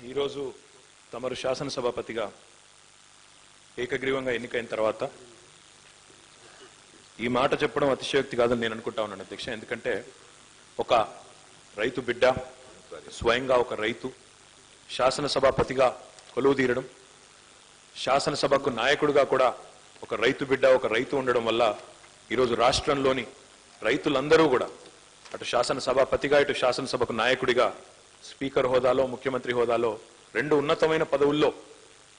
ఈరోజు తమరు శాసనసభాపతిగా ఏకగ్రీవంగా ఎన్నికైన తర్వాత ఈ మాట చెప్పడం అతిశయోక్తి కాదని నేను అనుకుంటా ఉన్నాను అధ్యక్ష. ఎందుకంటే ఒక రైతు బిడ్డ, స్వయంగా ఒక రైతు శాసనసభాపతిగా కొలువు తీరడం, శాసనసభకు నాయకుడిగా కూడా ఒక రైతు బిడ్డ, ఒక రైతు ఉండడం వల్ల ఈరోజు రాష్ట్రంలోని రైతులందరూ కూడా అటు శాసనసభాపతిగా ఇటు శాసనసభకు నాయకుడిగా స్పీకర్ హోదాలో, ముఖ్యమంత్రి హోదాలో రెండు ఉన్నతమైన పదవుల్లో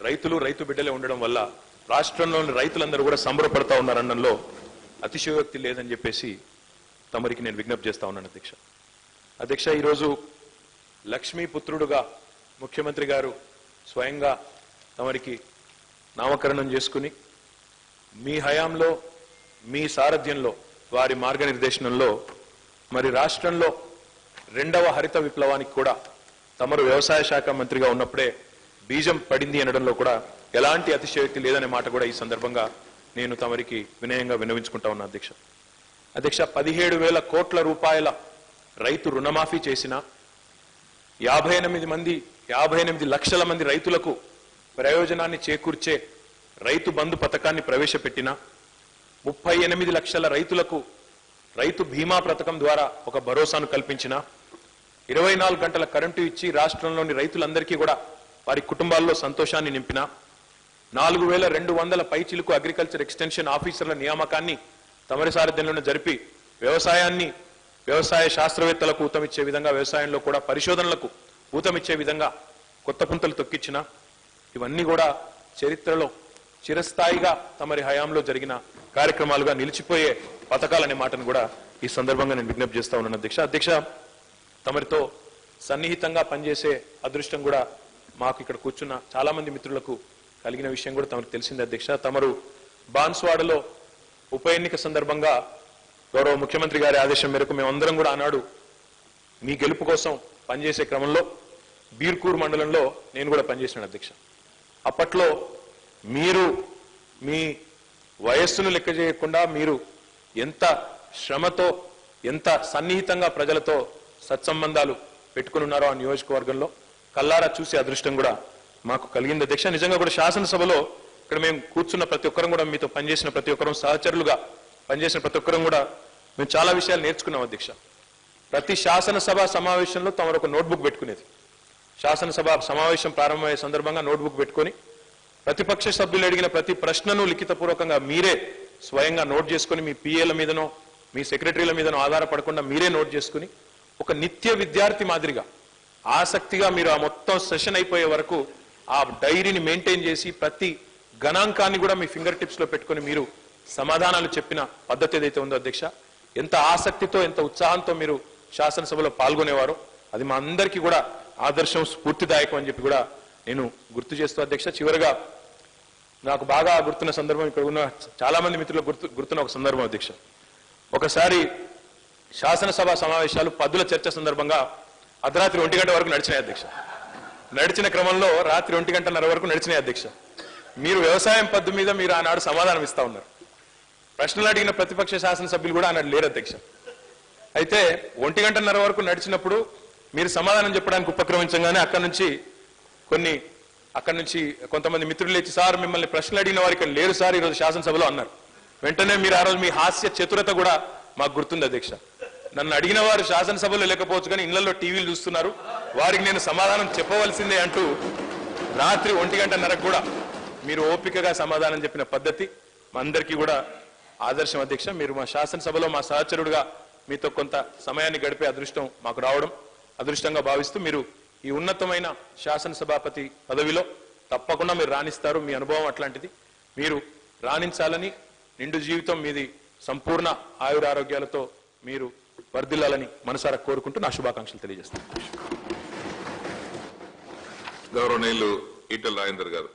రైతు బిడ్డలే ఉండడం వల్ల రాష్ట్రంలోని రైతులందరూ కూడా సంబరపడతా ఉన్నారనడంలో అతిశయోక్తి లేదని చెప్పేసి తమరికి నేను విజ్ఞప్తి చేస్తా ఉన్నాను అధ్యక్ష. ఈరోజు లక్ష్మీపుత్రుడుగా ముఖ్యమంత్రి గారు స్వయంగా తమరికి నామకరణం చేసుకుని మీ హయాంలో, మీ సారథ్యంలో, వారి మార్గనిర్దేశనంలో మరి రాష్ట్రంలో రెండవ హరిత విప్లవానికి కూడా తమరు వ్యవసాయ శాఖ మంత్రిగా ఉన్నప్పుడే బీజం పడింది అనడంలో కూడా ఎలాంటి అతిశయోక్తి లేదనే మాట కూడా ఈ సందర్భంగా నేను తమరికి వినయంగా విన్నవించుకుంటా ఉన్నా అధ్యక్ష. 17,000 కోట్ల రూపాయల రైతు రుణమాఫీ చేసిన 58 లక్షల మంది రైతులకు ప్రయోజనాన్ని చేకూర్చే రైతు బంధు పథకాన్ని ప్రవేశపెట్టిన 38 లక్షల రైతులకు రైతు బీమా పథకం ద్వారా ఒక భరోసాను కల్పించిన 24 గంటల కరెంటు ఇచ్చి రాష్ట్రంలోని రైతులందరికీ కూడా వారి కుటుంబాల్లో సంతోషాన్ని నింపిన 4,200 పైచిలుకు అగ్రికల్చర్ ఎక్స్టెన్షన్ ఆఫీసర్ల నియామకాన్ని తమరి సారథ్యంలోనే జరిపి వ్యవసాయ శాస్త్రవేత్తలకు ఊతమిచ్చే విధంగా, వ్యవసాయంలో కూడా పరిశోధనలకు ఊతమిచ్చే విధంగా కొత్త పుంతలు తొక్కించిన ఇవన్నీ కూడా చరిత్రలో చిరస్థాయిగా తమరి హయాంలో జరిగిన కార్యక్రమాలుగా నిలిచిపోయే పథకాలనే మాటను కూడా ఈ సందర్భంగా నేను విజ్ఞప్తి చేస్తా ఉన్నాను అధ్యక్ష. తమరితో సన్నిహితంగా పనిచేసే అదృష్టం కూడా మాకు ఇక్కడ కూర్చున్న చాలా మంది మిత్రులకు కలిగిన విషయం కూడా తమకు తెలిసిందే అధ్యక్ష. తమరు బాన్స్వాడలో ఉప ఎన్నిక సందర్భంగా గౌరవ ముఖ్యమంత్రి గారి ఆదేశం మేరకు మేమందరం కూడా ఆనాడు మీ గెలుపు కోసం పనిచేసే క్రమంలో బీర్కూర్ మండలంలో నేను కూడా పనిచేసినాను అధ్యక్ష. అప్పట్లో మీరు మీ వయస్సును లెక్క చేయకుండా మీరు ఎంత శ్రమతో, ఎంత సన్నిహితంగా ప్రజలతో సత్సంబంధాలు పెట్టుకుని ఉన్నారో ఆ నియోజకవర్గంలో కల్లారా చూసే అదృష్టం కూడా మాకు కలిగింది అధ్యక్ష. నిజంగా కూడా శాసనసభలో ఇక్కడ మేము కూర్చున్న ప్రతి ఒక్కరం కూడా, మీతో పనిచేసిన ప్రతి ఒక్కరం, సహచరులుగా పనిచేసిన ప్రతి ఒక్కరం కూడా మేము చాలా విషయాలు నేర్చుకున్నాం అధ్యక్ష. ప్రతి శాసనసభ సమావేశంలో తమరు ఒక నోట్బుక్ పెట్టుకునేది. శాసనసభ సమావేశం ప్రారంభమయ్యే సందర్భంగా నోట్బుక్ పెట్టుకొని ప్రతిపక్ష సభ్యులు అడిగిన ప్రతి ప్రశ్నను లిఖితపూర్వకంగా మీరే స్వయంగా నోట్ చేసుకుని, మీ పిఏల మీదనో మీ సెక్రటరీల మీదనో ఆధారపడకుండా మీరే నోట్ చేసుకుని ఒక నిత్య విద్యార్థి మాదిరిగా ఆసక్తిగా మీరు ఆ మొత్తం సెషన్ అయిపోయే వరకు ఆ డైరీని మెయింటైన్ చేసి ప్రతి గణాంకాన్ని కూడా మీ ఫింగర్ టిప్స్ లో పెట్టుకుని మీరు సమాధానాలు చెప్పిన పద్ధతి ఏదైతే ఉందో అధ్యక్ష, ఎంత ఆసక్తితో, ఎంత ఉత్సాహంతో మీరు శాసనసభలో పాల్గొనేవారో అది మా అందరికీ కూడా ఆదర్శం, స్ఫూర్తిదాయకం అని చెప్పి కూడా నేను గుర్తు చేస్తూ అధ్యక్ష. చివరిగా నాకు బాగా గుర్తున్న సందర్భం, ఇక్కడ ఉన్న చాలా మంది మిత్రులకు గుర్తున్న ఒక సందర్భం అధ్యక్ష. ఒకసారి శాసనసభ సమావేశాలు పద్దుల చర్చ సందర్భంగా అర్ధరాత్రి 1 గంట వరకు నడిచినాయి అధ్యక్ష. నడిచిన క్రమంలో రాత్రి 1 గంటన్నర వరకు నడిచినాయి అధ్యక్ష. మీరు వ్యవసాయం పద్దు మీద మీరు ఆనాడు సమాధానం ఇస్తా ఉన్నారు. ప్రశ్నలు అడిగిన ప్రతిపక్ష శాసనసభ్యులు కూడా ఆనాడు లేరు అధ్యక్ష. అయితే 1 గంటన్నర వరకు నడిచినప్పుడు మీరు సమాధానం చెప్పడానికి ఉపక్రమించగానే అక్కడి నుంచి కొంతమంది మిత్రులు లేచి, సార్ మిమ్మల్ని ప్రశ్నలు అడిగిన వారు ఇక్కడ లేరు సార్ ఈరోజు శాసనసభలో అన్నారు. వెంటనే మీరు ఆ రోజు మీ హాస్య చతురత కూడా మాకు గుర్తుంది అధ్యక్ష. నన్ను అడిగిన వారు శాసనసభలో లేకపోవచ్చు కానీ ఇళ్లలో టీవీలు చూస్తున్నారు, వారికి నేను సమాధానం చెప్పవలసిందే అంటూ రాత్రి 1 గంటన్నరకు కూడా మీరు ఓపికగా సమాధానం చెప్పిన పద్ధతి మా అందరికీ కూడా ఆదర్శం అధ్యక్ష. మీరు మా శాసనసభలో మా సహచరుడుగా మీతో కొంత సమయాన్ని గడిపే అదృష్టం మాకు రావడం అదృష్టంగా భావిస్తూ మీరు ఈ ఉన్నతమైన శాసనసభాపతి పదవిలో తప్పకుండా మీరు రాణిస్తారు. మీ అనుభవం అట్లాంటిది. మీరు రాణించాలని, నిండు జీవితం మీది సంపూర్ణ ఆయురారోగ్యాలతో మీరు వర్ధిల్లాలని మనసారా కోరుకుంటూ నా శుభాకాంక్షలు తెలియజేస్తాను. గౌరవనీయులు ఈటెల రాజేందర్ గారు.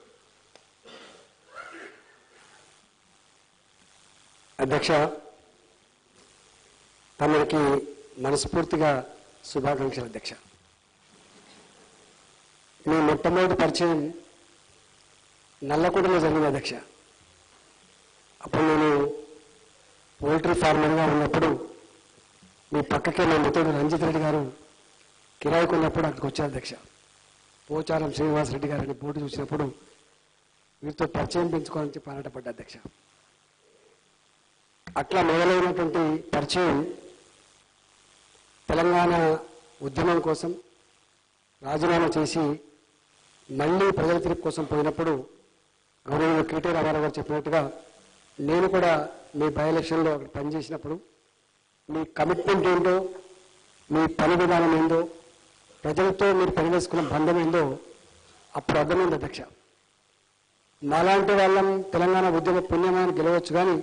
అధ్యక్ష, తమరికి మనస్ఫూర్తిగా శుభాకాంక్షలు అధ్యక్ష. మీ మొట్టమొదటి పరిచయం నల్లకుంటలో జరిగింది అధ్యక్ష. అప్పుడు నేను పోల్ట్రీ ఫార్మర్గా ఉన్నప్పుడు మీ పక్కకే మా మిత్రుడు రంజిత్ రెడ్డి గారు కిరాయికి ఉన్నప్పుడు అక్కడికి వచ్చారు అధ్యక్ష. పోచారం శ్రీనివాసరెడ్డి గారిని పోటీ చూసినప్పుడు వీరితో పరిచయం పెంచుకోవాలని చెప్పి ఆరాటపడ్డా అధ్యక్ష. అట్లా మొదలైనటువంటి పరిచయం తెలంగాణ ఉద్యమం కోసం రాజీనామా చేసి మళ్ళీ ప్రజల తీర్పు కోసం పోయినప్పుడు గౌరవనీయులు కేటీ రామారావు గారు చెప్పినట్టుగా నేను కూడా మీ బై ఎలక్షన్లో అక్కడ పనిచేసినప్పుడు మీ కమిట్మెంట్ ఏంటో, మీ పని విధానం ఏందో, ప్రజలతో మీరు పనివేసుకున్న బంధం ఏందో అప్పుడు అర్థమైంది అధ్యక్ష. మాలాంటి వాళ్ళం తెలంగాణ ఉద్యమ పుణ్యమాన్ని గెలవచ్చు, కానీ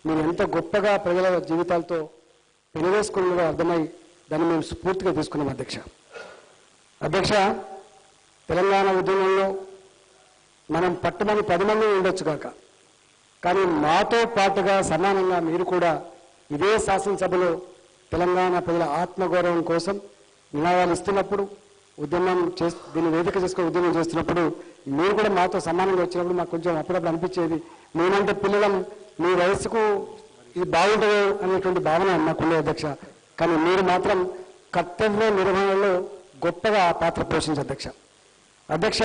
మీరు ఎంత గొప్పగా ప్రజల జీవితాలతో పెనవేసుకున్నారో అర్థమై దాన్ని మేము స్ఫూర్తిగా తీసుకున్నాం అధ్యక్ష. అధ్యక్ష, తెలంగాణ ఉద్యమంలో మనం పట్టుమని 10 మంది ఉండొచ్చు కాక, కానీ మాతో పాటుగా సమానంగా మీరు కూడా ఇదే శాసనసభలో తెలంగాణ ప్రజల ఆత్మగౌరవం కోసం నినాదాలు ఇస్తున్నప్పుడు, ఉద్యమం దీన్ని వేదిక చేసుకుని ఉద్యమం చేస్తున్నప్పుడు మీరు కూడా మాతో సమానంగా వచ్చినప్పుడు మాకు కొంచెం అప్పుడప్పుడు అనిపించేది, నేనంటే పిల్లలం, మీ వయసుకు ఇది బాగుంటుంది అనేటువంటి భావన మాకుండే అధ్యక్ష. కానీ మీరు మాత్రం కర్తవ్య నిర్వహణలో గొప్పగా పాత్ర పోషించారు అధ్యక్ష. అధ్యక్ష,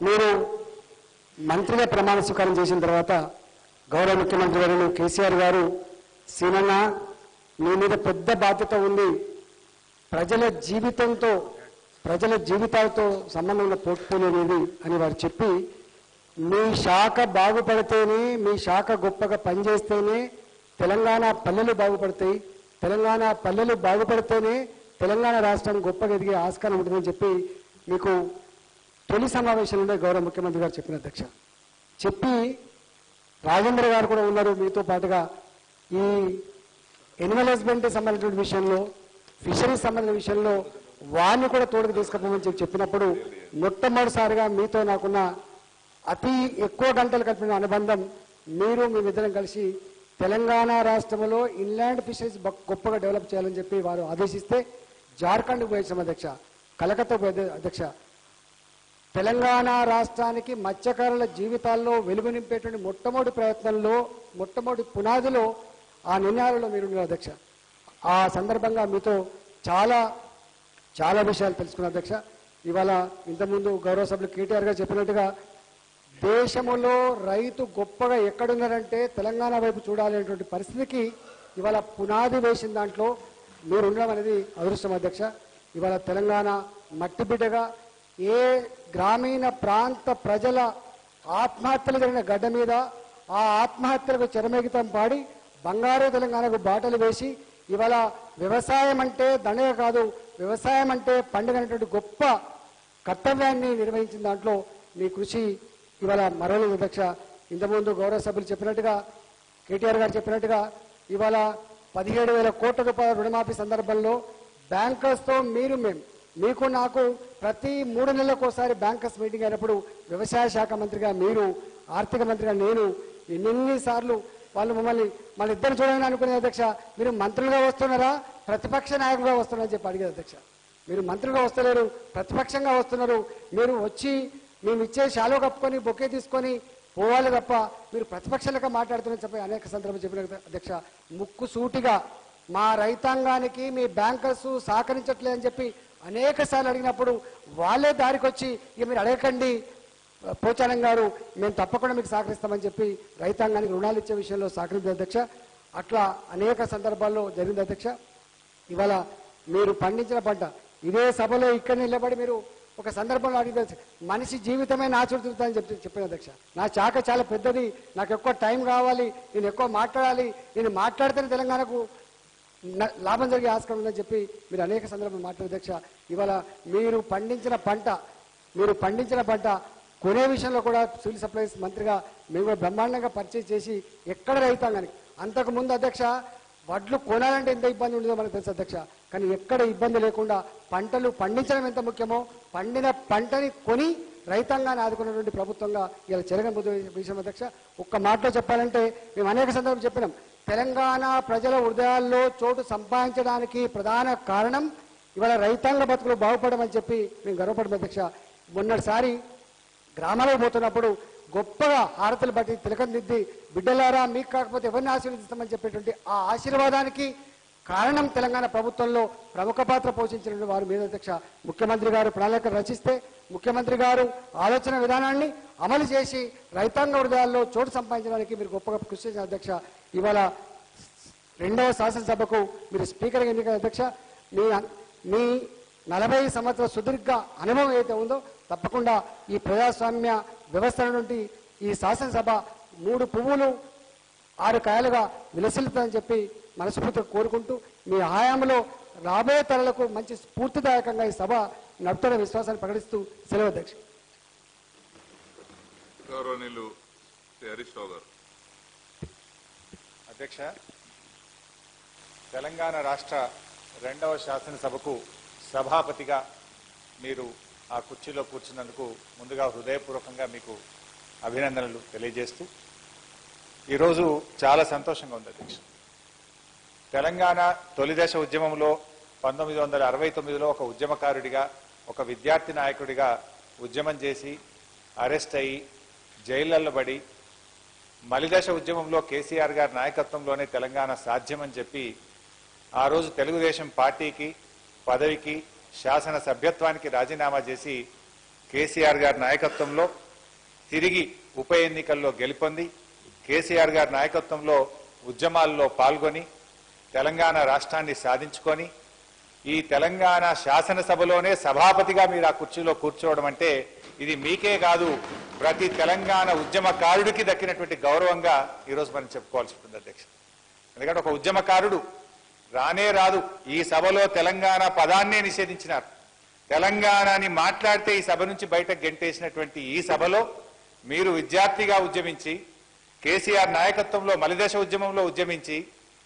మీరు మంత్రిగా ప్రమాణ స్వీకారం చేసిన తర్వాత గౌరవ ముఖ్యమంత్రి గారు కేసీఆర్ గారు, సీనన్న మీ మీద పెద్ద బాధ్యత ఉంది, ప్రజల జీవితాలతో సంబంధం ఉన్న పోర్ట్ఫోలియో అనేది అని వారు చెప్పి, మీ శాఖ బాగుపడితేనే, మీ శాఖ గొప్పగా పనిచేస్తేనే తెలంగాణ పల్లెలు బాగుపడతాయి, తెలంగాణ పల్లెలు బాగుపడితేనే తెలంగాణ రాష్ట్రం గొప్పగా ఎదిగే ఆస్కారం ఉంటుందని చెప్పి మీకు తొలి సమావేశంలో గౌరవ ముఖ్యమంత్రి గారు చెప్పిన అధ్యక్ష. చెప్పి రాజేంద్ర గారు కూడా ఉన్నారు మీతో పాటుగా, ఈ ఎనిమల్ హస్బెండరీ సంబంధించిన విషయంలో, ఫిషరీస్ సంబంధించిన విషయంలో వారిని కూడా తోడుకు తీసుకుపోమని చెప్పినప్పుడు మొట్టమొదటిసారిగా మీతో నాకున్న అతి ఎక్కువ గంటలు కలిపిన అనుబంధం, మీరు మేమిద్దరం కలిసి తెలంగాణ రాష్ట్రంలో ఇన్లాండ్ ఫిషరీస్ గొప్పగా డెవలప్ చేయాలని చెప్పి వారు ఆదేశిస్తే జార్ఖండ్కి పోయేసాం అధ్యక్ష, కలకత్తా పోయే అధ్యక్ష. తెలంగాణ రాష్ట్రానికి మత్స్యకారుల జీవితాల్లో వెలుగు నింపేటువంటి మొట్టమొదటి ప్రయత్నంలో, మొట్టమొదటి పునాదిలో ఆ నిర్ణయాలలో మీరున్నారు అధ్యక్ష. ఆ సందర్భంగా మీతో చాలా చాలా విషయాలు తెలుసుకున్నారు అధ్యక్ష. ఇవాళ ఇంతకుముందు గౌరవ సభ్యులు కేటీఆర్ గారు చెప్పినట్టుగా దేశంలో రైతు గొప్పగా ఎక్కడున్నారంటే తెలంగాణ వైపు చూడాలనేటువంటి పరిస్థితికి ఇవాళ పునాది వేసిన దాంట్లో మీరు ఉండడం అనేది అదృష్టం అధ్యక్ష. ఇవాళ తెలంగాణ మట్టి బిడ్డగా ఏ గ్రామీణ ప్రాంత ప్రజల ఆత్మహత్యలు జరిగిన గడ్డ మీద ఆ ఆత్మహత్యలకు చెరమేగితం పాడి బంగారు తెలంగాణకు బాటలు వేసి ఇవాళ వ్యవసాయం అంటే దండగ కాదు, వ్యవసాయం అంటే పండుగ అనేటువంటి గొప్ప కర్తవ్యాన్ని నిర్వహించిన దాంట్లో మీ కృషి ఇవాళ మరలేదు అధ్యక్ష. ఇంతకుముందు గౌరవ సభ్యులు చెప్పినట్టుగా, కేటీఆర్ గారు చెప్పినట్టుగా ఇవాళ 17,000 కోట్ల రూపాయల రుణమాఫీ సందర్భంలో బ్యాంకర్స్తో మీకు నాకు ప్రతి 3 నెలలకు ఒకసారి బ్యాంకర్స్ మీటింగ్ అయినప్పుడు వ్యవసాయ శాఖ మంత్రిగా మీరు, ఆర్థిక మంత్రిగా నేను ఎన్నిసార్లు వాళ్ళు మన ఇద్దరు చూడాలని అనుకునే అధ్యక్ష, మీరు మంత్రులుగా వస్తున్నారా ప్రతిపక్ష నాయకులుగా వస్తున్నారని చెప్పి అడిగేది అధ్యక్ష. మీరు మంత్రులుగా వస్తలేరు, ప్రతిపక్షంగా వస్తున్నారు, మీరు వచ్చి మేము ఇచ్చే శాలో కప్పుకొని బొకే తీసుకొని పోవాలి తప్ప మీరు ప్రతిపక్షాలుగా మాట్లాడుతున్నారని చెప్పి అనేక సందర్భాలు చెప్పిన అధ్యక్ష. ముక్కు సూటిగా మా రైతాంగానికి మీ బ్యాంకర్స్ సహకరించట్లేదని చెప్పి అనేక సార్లు అడిగినప్పుడు వాళ్ళే దారికి వచ్చి ఇక మీరు అడగకండి పోచారం గారు, మేము తప్పకుండా మీకు సహకరిస్తామని చెప్పి రైతాంగానికి రుణాలు ఇచ్చే విషయంలో సహకరించారు అధ్యక్ష. అట్లా అనేక సందర్భాల్లో జరిగింది అధ్యక్ష. ఇవాళ మీరు పండించిన పంట ఇదే సభలో ఇక్కడ నిలబడి మీరు ఒక సందర్భంలో అడిగితే మనిషి జీవితమే నా చుట్టూ తిరుగుతుందని చెప్పిన అధ్యక్ష. నా శాఖ చాలా పెద్దది, నాకు ఎక్కువ టైం కావాలి, నేను ఎక్కువ మాట్లాడాలి, నేను మాట్లాడితేనే తెలంగాణకు లాభం జరిగే ఆస్కారం ఉందని చెప్పి మీరు అనేక సందర్భాలు మాట్లాడారు అధ్యక్ష. ఇవాళ మీరు పండించిన పంట కొనే విషయంలో కూడా సివిల్ సప్లైస్ మంత్రిగా మేము కూడా బ్రహ్మాండంగా పర్చేజ్ చేసి ఎక్కడ రైతాంగానికి, అంతకుముందు అధ్యక్ష వడ్లు కొనాలంటే ఎంత ఇబ్బంది ఉండదో మనకు తెలుసు అధ్యక్ష. కానీ ఎక్కడ ఇబ్బంది లేకుండా పంటలు పండించడం ఎంత ముఖ్యమో పండిన పంటని కొని రైతాంగాన్ని ఆదుకున్నటువంటి ప్రభుత్వంగా ఇలా జరగబోతున్న విషయం అధ్యక్ష. ఒక్క మాటలో చెప్పాలంటే మేము అనేక సందర్భాలు చెప్పినాం, తెలంగాణ ప్రజల హృదయాల్లో చోటు సంపాదించడానికి ప్రధాన కారణం ఇవాళ రైతాంగ బతుకులు బాగుపడమని చెప్పి మేము గర్వపడము అధ్యక్ష. మొన్నటిసారి గ్రామాలకు పోతున్నప్పుడు గొప్పగా హారతలు బట్టి తిలకం దిద్ది బిడ్డలారా మీకు కాకపోతే ఎవరిని ఆశీర్వదిస్తామని చెప్పేటువంటి ఆ ఆశీర్వాదానికి కారణం తెలంగాణ ప్రభుత్వంలో ప్రముఖ పాత్ర పోషించిన వారి మీద అధ్యక్ష ముఖ్యమంత్రి గారు ప్రణాళిక రచిస్తే ముఖ్యమంత్రి గారు ఆలోచన విధానాన్ని అమలు చేసి రైతాంగ హృదయాల్లో చోటు సంపాదించడానికి మీరు గొప్పగా కృషి చేసిన అధ్యక్ష. ఇవాళ 2వ శాసనసభకు మీరు స్పీకర్గా ఎన్నిక అధ్యక్ష. మీ 40 సంవత్సరాల సుదీర్ఘ అనుభవం ఏదైతే ఉందో తప్పకుండా ఈ ప్రజాస్వామ్య వ్యవస్థ నుండి ఈ శాసనసభ 3 పువ్వులు 6 కాయలుగా విలసిల్లుతుందని చెప్పి మనస్ఫూర్తిగా కోరుకుంటూ మీ హయాంలో రాబోయే తరాలకు మంచి స్ఫూర్తిదాయకంగా ఈ సభ నడుపుతున్న విశ్వాసాన్ని ప్రకటిస్తూ సెలవు అధ్యక్ష. గౌరవనీయులు శ్రీ హరీష్ రావు గారు. అధ్యక్ష, తెలంగాణ రాష్ట్ర 2వ శాసనసభకు సభాపతిగా మీరు ఆ కుర్చీలో కూర్చున్నందుకు ముందుగా హృదయపూర్వకంగా మీకు అభినందనలు తెలియజేస్తూ ఈరోజు చాలా సంతోషంగా ఉంది అధ్యక్ష. తెలంగాణ తొలిదశ ఉద్యమంలో 1969లో ఒక ఉద్యమకారుడిగా ఒక విద్యార్థి నాయకుడిగా ఉద్యమం చేసి అరెస్ట్ అయ్యి జైళ్లలో పడి మలిదశ ఉద్యమంలో కేసీఆర్ గారి నాయకత్వంలోనే తెలంగాణ సాధ్యమని చెప్పి ఆ రోజు తెలుగుదేశం పార్టీకి పదవికి శాసన సభ్యత్వానికి రాజీనామా చేసి కేసీఆర్ గారి నాయకత్వంలో తిరిగి ఉప ఎన్నికల్లో గెలుపొంది కేసీఆర్ గారి నాయకత్వంలో ఉద్యమాల్లో పాల్గొని తెలంగాణ రాష్ట్రాన్ని సాధించుకొని ఈ తెలంగాణ శాసనసభలోనే సభాపతిగా మీరు ఆ కుర్చీలో కూర్చోవడం అంటే ఇది మీకే కాదు ప్రతి తెలంగాణ ఉద్యమకారుడికి దక్కినటువంటి గౌరవంగా ఈరోజు మనం చెప్పుకోవాల్సి ఉంటుంది అధ్యక్ష. ఎందుకంటే ఒక ఉద్యమకారుడు రానే రాదు ఈ సభలో తెలంగాణ పదాన్నే నిషేధించినారు. తెలంగాణని మాట్లాడితే ఈ సభ నుంచి బయటకు గెంటేసినటువంటి ఈ సభలో మీరు విద్యార్థిగా ఉద్యమించి కేసీఆర్ నాయకత్వంలో మలిదశ ఉద్యమంలో ఉద్యమించి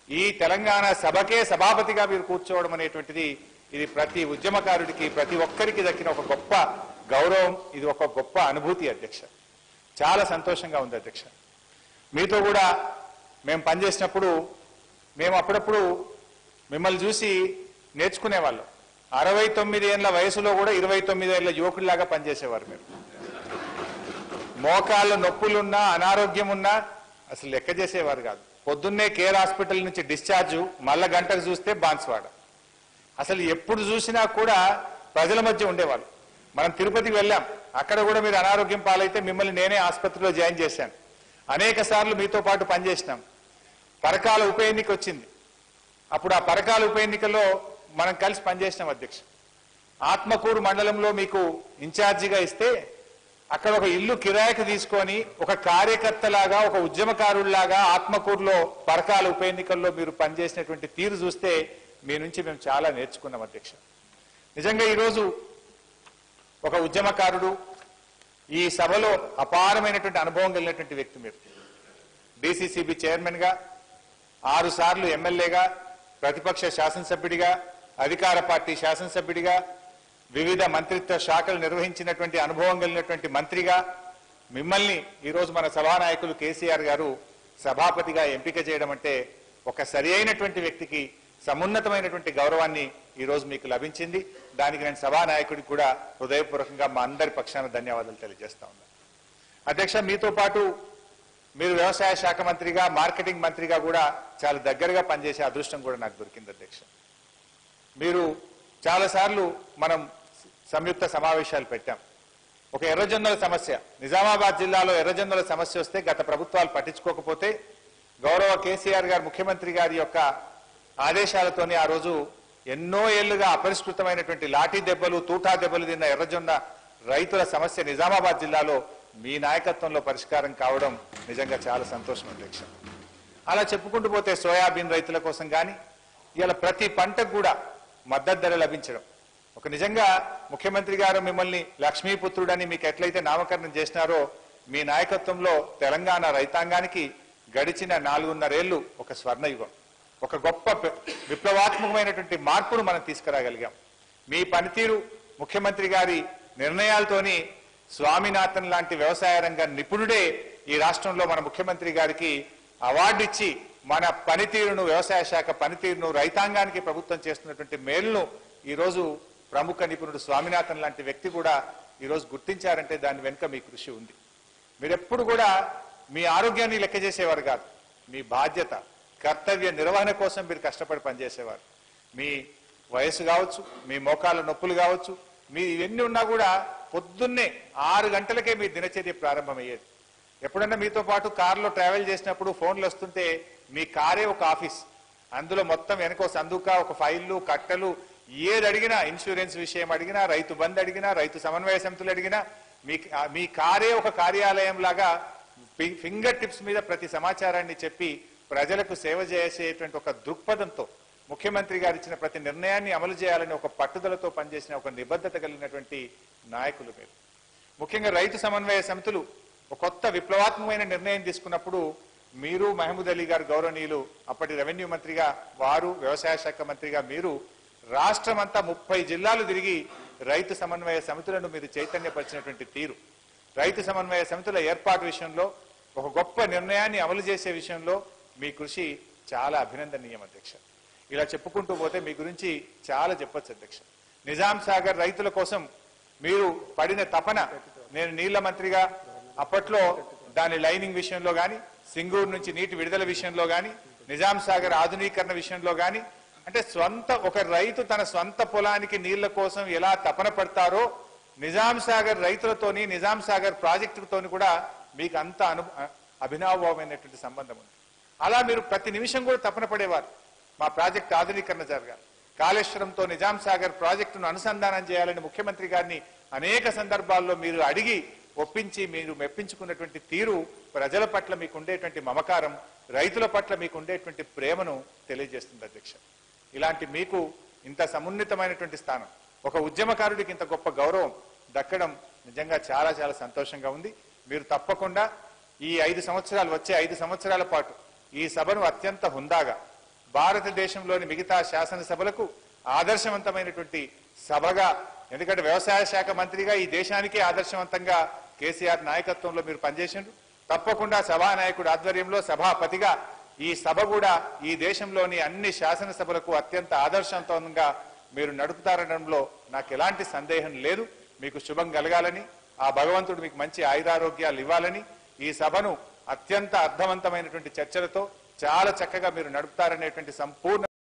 ఈ తెలంగాణ సభకే సభాపతిగా మీరు కూర్చోవడం అనేటువంటిది ఇది ప్రతి ఉద్యమకారుడికి ప్రతి ఒక్కరికి దక్కిన ఒక గొప్ప గౌరవం. ఇది ఒక గొప్ప అనుభూతి అధ్యక్ష. చాలా సంతోషంగా ఉంది అధ్యక్ష. మీతో కూడా మేము పనిచేసినప్పుడు మేము అప్పుడప్పుడు మిమ్మల్ని చూసి నేర్చుకునేవాళ్ళం. 69 ఏళ్ల వయసులో కూడా 29 ఏళ్ల యువకుడిలాగా పనిచేసేవారు మీరు. మోకాళ్ళ నొప్పులున్నా అనారోగ్యం ఉన్నా అసలు లెక్క చేసేవారు కాదు. పొద్దున్నే కేర్ హాస్పిటల్ నుంచి డిశ్చార్జ్ మళ్ళా గంటకు చూస్తే బాన్స్వాడ. అసలు ఎప్పుడు చూసినా కూడా ప్రజల మధ్య ఉండేవాళ్ళు. మనం తిరుపతికి వెళ్ళాం, అక్కడ కూడా మీరు అనారోగ్యం పాలైతే మిమ్మల్ని నేనే ఆసుపత్రిలో జాయిన్ చేశాను. అనేక సార్లు మీతో పాటు పనిచేసినాం. పరకాల ఉప ఎన్నిక వచ్చింది, అప్పుడు ఆ పరకాల ఉప ఎన్నికల్లో మనం కలిసి పనిచేసినాం అధ్యక్ష. ఆత్మకూరు మండలంలో మీకు ఇన్ఛార్జిగా ఇస్తే అక్కడ ఒక ఇల్లు కిరాయికి తీసుకొని ఒక కార్యకర్తలాగా ఒక ఉద్యమకారుల్లాగా ఆత్మకూరులో పరకాల ఉప ఎన్నికల్లో మీరు పనిచేసినటువంటి తీరు చూస్తే మీ నుంచి మేము చాలా నేర్చుకున్నాం అధ్యక్ష. నిజంగా ఈరోజు ఒక ఉద్యమకారుడు ఈ సభలో అపారమైనటువంటి అనుభవం కలిగినటువంటి వ్యక్తి మీరు. డిసిసిబి చైర్మన్ గా 6 సార్లు ఎమ్మెల్యేగా ప్రతిపక్ష శాసనసభ్యుడిగా అధికార పార్టీ శాసనసభ్యుడిగా వివిధ మంత్రిత్వ శాఖలు నిర్వహించినటువంటి అనుభవం కలిగినటువంటి మంత్రిగా మిమ్మల్ని ఈరోజు మన సభానాయకులు కేసీఆర్ గారు సభాపతిగా ఎంపిక చేయడం అంటే ఒక సరి అయినటువంటి వ్యక్తికి సమున్నతమైనటువంటి గౌరవాన్ని ఈరోజు మీకు లభించింది. దానికి నేను సభానాయకుడికి కూడా హృదయపూర్వకంగా మా అందరి పక్షాన ధన్యవాదాలు తెలియజేస్తా ఉన్నాను. అధ్యక్ష, మీతో పాటు మీరు వ్యవసాయ శాఖ మంత్రిగా మార్కెటింగ్ మంత్రిగా కూడా చాలా దగ్గరగా పనిచేసే అదృష్టం కూడా నాకు దొరికింది అధ్యక్ష. మీరు చాలాసార్లు మనం సంయుక్త సమావేశాలు పెట్టాం. ఒక ఎర్రజొన్నల సమస్య, నిజామాబాద్ జిల్లాలో ఎర్రజొన్నల సమస్య వస్తే గత ప్రభుత్వాలు పట్టించుకోకపోతే గౌరవ కేసీఆర్ గారు ముఖ్యమంత్రి గారి యొక్క ఆదేశాలతోనే ఆ రోజు ఎన్నో ఏళ్లుగా అపరిష్కృతమైనటువంటి లాఠీ దెబ్బలు తూటా దెబ్బలు తిన్న ఎర్రజొన్న రైతుల సమస్య నిజామాబాద్ జిల్లాలో మీ నాయకత్వంలో పరిష్కారం కావడం నిజంగా చాలా సంతోషం అధ్యక్ష. అలా చెప్పుకుంటూ పోతే సోయాబీన్ రైతుల కోసం కానీ ఇలా ప్రతి పంటకు కూడా మద్దతు ధర లభించడం, ఒక నిజంగా ముఖ్యమంత్రి గారు మిమ్మల్ని లక్ష్మీపుత్రుడని మీకు ఎట్లయితే నామకరణం చేసినారో మీ నాయకత్వంలో తెలంగాణ రైతాంగానికి గడిచిన 4.5 ఏళ్లు ఒక స్వర్ణయుగం, ఒక గొప్ప విప్లవాత్మకమైనటువంటి మార్పును మనం తీసుకురాగలిగాం. మీ పనితీరు ముఖ్యమంత్రి గారి నిర్ణయాలతోని స్వామినాథన్ లాంటి వ్యవసాయ రంగ నిపుణుడే ఈ రాష్ట్రంలో మన ముఖ్యమంత్రి గారికి అవార్డు ఇచ్చి మన పనితీరును వ్యవసాయ శాఖ పనితీరును రైతాంగానికి ప్రభుత్వం చేస్తున్నటువంటి మేలును ఈరోజు ప్రముఖ నిపుణుడు స్వామినాథన్ లాంటి వ్యక్తి కూడా ఈరోజు గుర్తించారంటే దాని వెనుక మీ కృషి ఉంది. మీరెప్పుడు కూడా మీ ఆరోగ్యాన్ని లెక్క చేసేవారు కాదు. మీ బాధ్యత కర్తవ్య నిర్వహణ కోసం మీరు కష్టపడి పనిచేసేవారు. మీ వయసు కావచ్చు, మీ మోకాళ్ళ నొప్పులు కావచ్చు, మీ ఇవన్నీ ఉన్నా కూడా పొద్దున్నే 6 గంటలకే మీ దినచర్య ప్రారంభమయ్యేది. ఎప్పుడన్నా మీతో పాటు కారులో ట్రావెల్ చేసినప్పుడు ఫోన్లు వస్తుంటే మీ కారే ఒక ఆఫీస్, అందులో మొత్తం వెనక సందుక ఒక ఫైళ్లు కట్టలు ఏది అడిగినా, ఇన్సూరెన్స్ విషయం అడిగినా, రైతు బంద్ అడిగినా, రైతు సమన్వయ సమితులు అడిగినా మీ కారే ఒక కార్యాలయం లాగా ఫింగర్ టిప్స్ మీద ప్రతి సమాచారాన్ని చెప్పి ప్రజలకు సేవ చేసేటువంటి ఒక దృక్పథంతో ముఖ్యమంత్రి గారు ఇచ్చిన ప్రతి నిర్ణయాన్ని అమలు చేయాలని ఒక పట్టుదలతో పనిచేసిన ఒక నిబద్ధత కలిగినటువంటి నాయకులు మీరు. ముఖ్యంగా రైతు సమన్వయ సమితులు ఒక కొత్త విప్లవాత్మకమైన నిర్ణయం తీసుకున్నప్పుడు మీరు, మహమూద్ అలీ గారు గౌరవనీయులు అప్పటి రెవెన్యూ మంత్రిగా, వారు వ్యవసాయ శాఖ మంత్రిగా మీరు రాష్ట్రమంతా 30 జిల్లాలు తిరిగి రైతు సమన్వయ సమితులను మీరు చైతన్యపరిచినటువంటి తీరు, రైతు సమన్వయ సమితుల ఏర్పాటు విషయంలో ఒక గొప్ప నిర్ణయాన్ని అమలు చేసే విషయంలో మీ కృషి చాలా అభినందనీయం అధ్యక్ష. ఇలా చెప్పుకుంటూ పోతే మీ గురించి చాలా చెప్పొచ్చు అధ్యక్ష. నిజాం సాగర్ రైతుల కోసం మీరు పడిన తపన, నేను నీళ్ల మంత్రిగా అప్పట్లో దాని లైనింగ్ విషయంలో గాని, సింగూరు నుంచి నీటి విడుదల విషయంలో గాని, నిజాం సాగర్ ఆధునీకరణ విషయంలో గాని, అంటే ఒక రైతు తన స్వంత పొలానికి నీళ్ల కోసం ఎలా తపన పడతారో నిజాం సాగర్ రైతులతోని, నిజాం సాగర్ ప్రాజెక్టుతోని కూడా మీకు అంత అభినవమైనటువంటి సంబంధం ఉంది. అలా మీరు ప్రతి నిమిషం కూడా తపన పడేవారు మా ప్రాజెక్టు ఆధునీకరణ జరగాలి, కాళేశ్వరంతో నిజాం సాగర్ ప్రాజెక్టును అనుసంధానం చేయాలని ముఖ్యమంత్రి గారిని అనేక సందర్భాల్లో మీరు అడిగి ఒప్పించి మీరు మెప్పించుకున్నటువంటి తీరు ప్రజల పట్ల మీకు ఉండేటువంటి మమకారం, రైతుల పట్ల మీకు ఉండేటువంటి ప్రేమను తెలియజేస్తుంది అధ్యక్ష. ఇలాంటి మీకు ఇంత సమున్నతమైనటువంటి స్థానం, ఒక ఉద్యమకారుడికి ఇంత గొప్ప గౌరవం దక్కడం నిజంగా చాలా చాలా సంతోషంగా ఉంది. మీరు తప్పకుండా ఈ 5 సంవత్సరాలు, వచ్చే 5 సంవత్సరాల పాటు ఈ సభను అత్యంత హుందాగా భారతదేశంలోని మిగతా శాసనసభలకు ఆదర్శవంతమైనటువంటి సభగా, ఎందుకంటే వ్యవసాయ శాఖ మంత్రిగా ఈ దేశానికే ఆదర్శవంతంగా కేసీఆర్ నాయకత్వంలో మీరు పనిచేసిండ్రు. తప్పకుండా సభానాయకుడు ఆధ్వర్యంలో సభాపతిగా ఈ సభ కూడా ఈ దేశంలోని అన్ని శాసనసభలకు అత్యంత ఆదర్శవంతంగా మీరు నడుపుతారనడంలో నాకు ఎలాంటి సందేహం లేదు. మీకు శుభం కలగాలని, ఆ భగవంతుడు మీకు మంచి ఆయురారోగ్యాలు ఇవ్వాలని, ఈ సభను అత్యంత అర్థవంతమైనటువంటి చర్చలతో చాలా చక్కగా మీరు నడుపుతారనేటువంటి సంపూర్ణ